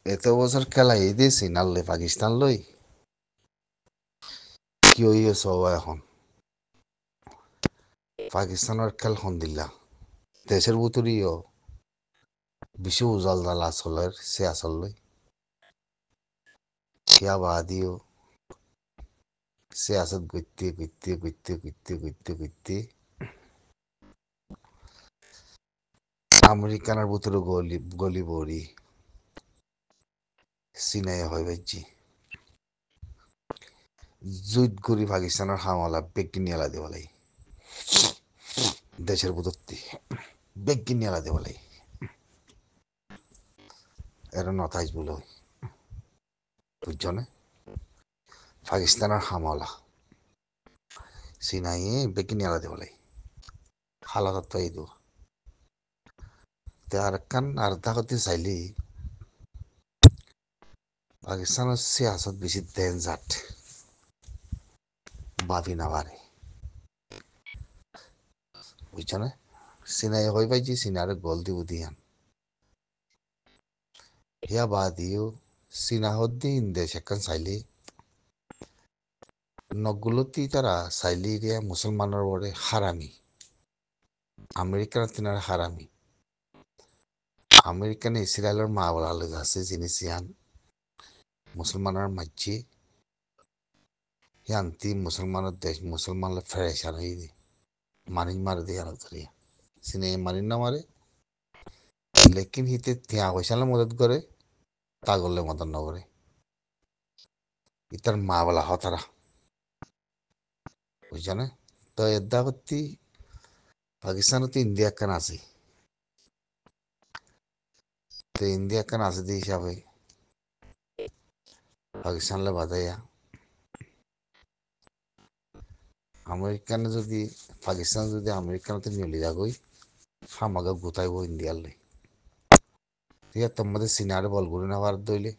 এত বছর খেলাই দিয়েছি নাললে পাকিস্তান লই কি হইয়াছ এখন পাকিস্তানের খেল দিল্লা দেশের ভিতরেও বেশি উজাল জাল আসলের সে আসল লই কিয়া বাদিও সে আসত গইতে আমেরিকানের ভিতরে গলি বড়ি সিনাই হয় বাজি জুত করি পাকিস্তানের হামলা বেগটি নিয়ে দেওয়ালাই দেশের ভিতরতে বেগটি নিয়ে দেওয়ালাই এরা নতাইজ বলে বুঝছ না পাকিস্তানের হামলা সিনাই বেগটি নিয়ে দেওয়ালাই হালাত তো এই দো তে আর কান আর তাকতে চাইলি পাকিস্তানের সিয়াসত বেশি ডেঞ্জার বাদি না পারে বুঝছ না সিনাই হয়ে পাইছি সিনারে গল দিব দিয়ান হিয়া বাদিও সিনা হদ্দিন দেশ একখান চাইলি নগুলোতেই তারা চাইলি রিয়া মুসলমানের বড়ে হারামি আমেরিকার তিনার হারামি আমেরিকান ইসরায়েলের মা বলা লোক আছে জিনিস ইয়ান মুসলমানের মাঝি ইয়ান্তি মুসলমানের দেশ মুসলমান ফেরেশান হয়ে দি মানি মারে দিয়ে ধরিয়া সিনে মানি না মারে লেকিন হিতে তিয়া পয়সালে মদত করে তা করলে মদত না করে ইতার মা বলা হ তারা বুঝছ না তো এদা করতে পাকিস্তানতে ইন্ডিয়া কেন আছে তো ইন্ডিয়া কেন আছে দি হিসাবে পাকিস্তানলে বাধাইয়া আমেরিকানে যদি পাকিস্তান যদি আমেরিকানতে মিলি যাগই হামাকে গুতাইব ইন্ডিয়ার লাই ঠিক আছে তোমাদের সিনারে বল ঘুরে না ভারত দইলে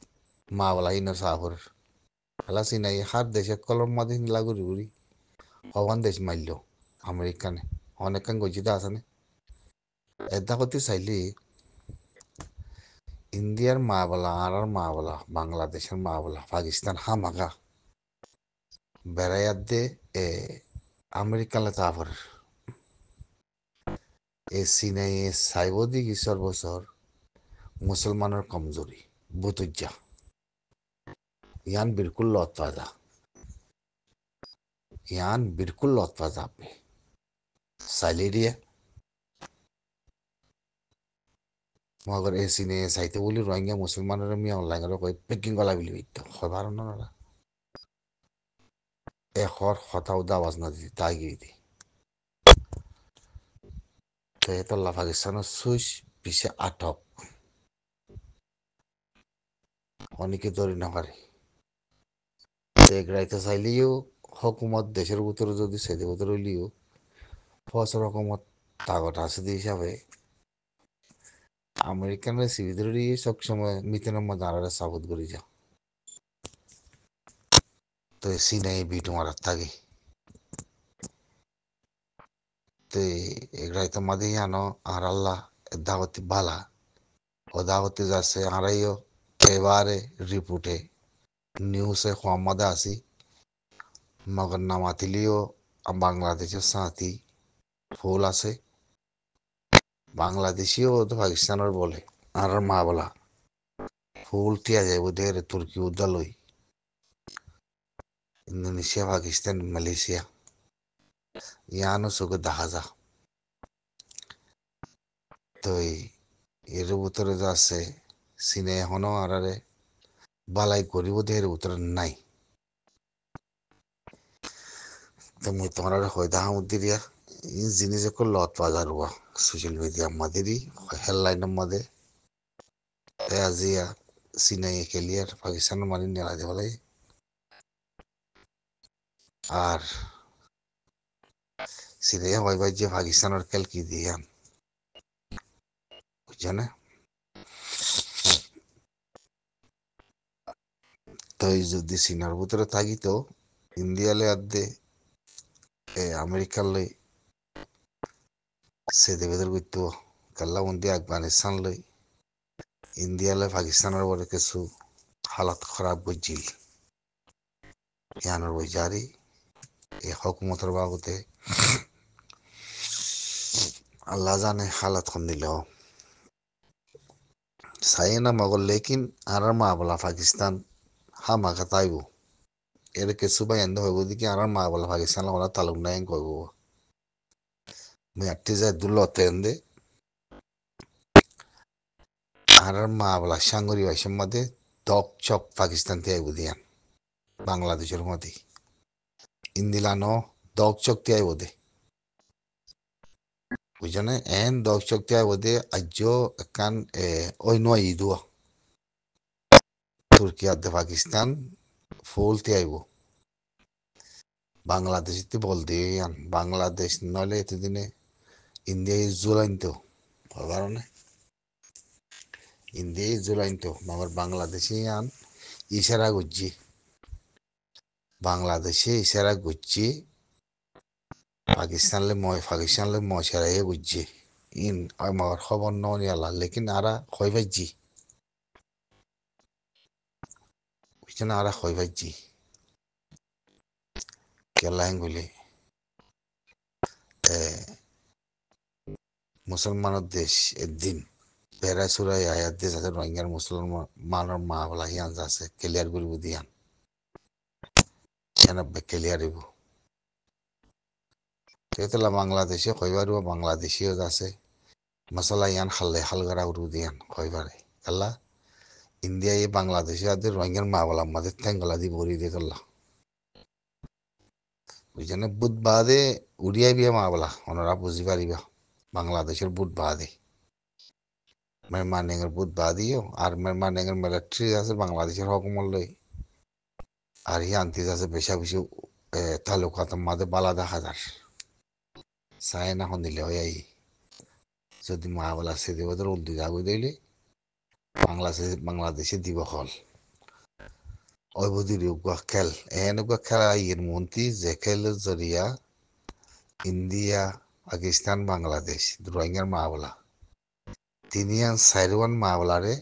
মা বলা ইনার সাহর খেলা সিনাই হার দেশে কলম মাদি নিলা ঘুরি ঘুরি হওয়ান দেশ মারল আমেরিকানে অনেকখান গজিতে আছে না এদা করতে চাইলি ইন্ডিয়ার মা বলা আর মা বলা বাংলাদেশের মা বলা পাকিস্তান হামাকা বেড়াইয়ার দে এ আমেরিকালে তারপর এ সিনাই সাইব দি কিশোর বছর মুসলমানের কমজোরি বুতুজ্জা ইয়ান বিলকুল লতওয়াজা ইয়ান বিলকুল লতওয়াজা আপে সাইলেরিয়া মগর এ সিনে সাইতে বলি রোহিঙ্গা মুসলমানের মিয়া অনলাইন কই পেকিং গলা বিলি বিত হয় ভারত না এখর হতাও দাওয়াজ না দিতে তাই গিয়ে তো এটা পাকিস্তানের সুইচ পিছে আটক অনেকে ধরে না পারে এগরাইতে চাইলেও হকুমত দেশের ভিতরে যদি সেদের ভিতরে হইলেও ফসল হকুমত তাগত আছে দিয়ে হিসাবে আমেরিকানের সিভিদরি সবসময় মিথেনের মধ্যে আলাদা সাবুত করে যা তো সিনাই বিট মারার থাকে তো এগরাইতে মাঝে আনো আর আল্লাহ দাওয়াতি বালা ও দাওয়াতি যাচ্ছে আড়াইও এবারে রিপোর্টে নিউজে মোহাম্মদে আসি মগর নামাতিলিও বাংলাদেশের সাথী ফুল আছে বাংলাদেশিও তো পাকিস্তানের বলে আর মা বলা ফুল টিয়া যাইব দের তুর্কি উদ্দালই ইন্দোনেশিয়া পাকিস্তান মালয়েশিয়া ইয়ানো চোখে দেখা যা তো এর ভিতরে যে আছে সিনে এখনো আর বালাই করিব দের ভিতরে নাই তো মুই তোমার হয় দেখা মধ্যে দিয়া এই জিনিস এখন লত বাজার হওয়া সোশ্যাল মিডিয়া মাদেরই হেডলাইনের মধ্যে আজিয়া সিনাই খেলিয়ার পাকিস্তানের মানি নেলা দেওয়া লাগে আর সিনাই হয় ভাই যে পাকিস্তানের খেল কি দিয়ান বুঝছো না তো যদি সিনার ভিতরে থাকি তো ইন্ডিয়ালে আদে আমেরিকার লই সে দেবেদের করতো কাল্লা বন্দি আফগানিস্তান লই ইন্ডিয়ালে পাকিস্তানের বড় কিছু হালত খারাপ বুঝছিল ইয়ানোর বৈজারি এই হকুমতের বাবদে আল্লাহ জানে হালত খন দিল চাই না মগর লেকিন আর মা বলা পাকিস্তান হামা কাতাইব এর কিছু বা এন্দ হইব দিকে আর মা বলা পাকিস্তান ওরা তালুক নাই কইব মুই আটটি যায় দুলতে এন্দে আর মা বলা সাঙ্গরি বাইসের মধ্যে দক চক পাকিস্তান থেকে আইব দিয়ান বাংলাদেশের মধ্যে ইন্দিলানো দক চক তে আইব দে বুঝনে এন দক চক তে আইব দে আজ্য একান ওই নয় ইদুয়া তুর্কি আদে পাকিস্তান ফুল তে আইব বাংলাদেশিতে বলতে বাংলাদেশ নলে এতদিনে ইন্ডিয়া জুলাইনতো কারণে ইন্ডিয়া জুলাইনতো মগর বাংলাদেশি আন ইশারা গুজ্জি বাংলাদেশে ইশারা গুজ্জি পাকিস্তানলে মশারাই গুজ্জি ইন মগর খবর ননি আলা লেকিন আরা খই ভাইজি বুঝছেন আরা খই ভাইজি কেলা হেঙ্গুলি মুসলমানের দেশ একদিন বেড়া চুরাই আয়াত দেশ আছে রোহিঙ্গার মুসলমান মানর মা বলা হিয়ান আছে ক্লিয়ার করিব দিয়ান এনাবে ক্লিয়ার হইব তেতলা বাংলাদেশে কইবারও বাংলাদেশিও আছে মশলা ইয়ান খালে হালগারা উড়ু দিয়ান কইবারে আল্লাহ ইন্ডিয়ায় বাংলাদেশে আদের রোহিঙ্গার মা বলা আমাদের ঠেঙ্গলা দি বড়ি দিয়ে করলা ওই জন্য বুধ বাদে উড়িয়াই বিয়া মা বলা ওনারা বুঝি পারিবা বাংলাদেশের বুধ বাদে মেহমানের বুধ বাদিও আর মেহমানের মিলিটারি আছে বাংলাদেশের হকুমত লই আর হি আনতে আছে বেশা বেশি তালুকাত মাঝে বালা দেখা যার চায় না দিলে হয় আই যদি মা বলা সে দেব তোর উর্দু যাবো দিলে বাংলাদেশে দিব হল ওই বুধির খেল এনেকুৱা খেলা ইয়ের মন্ত্রী যে খেলের জরিয়া ইন্ডিয়া পাকিস্তান বাংলাদেশ রোহিঙ্গার মা বলা তিনি সাইরওয়ান মা বলারে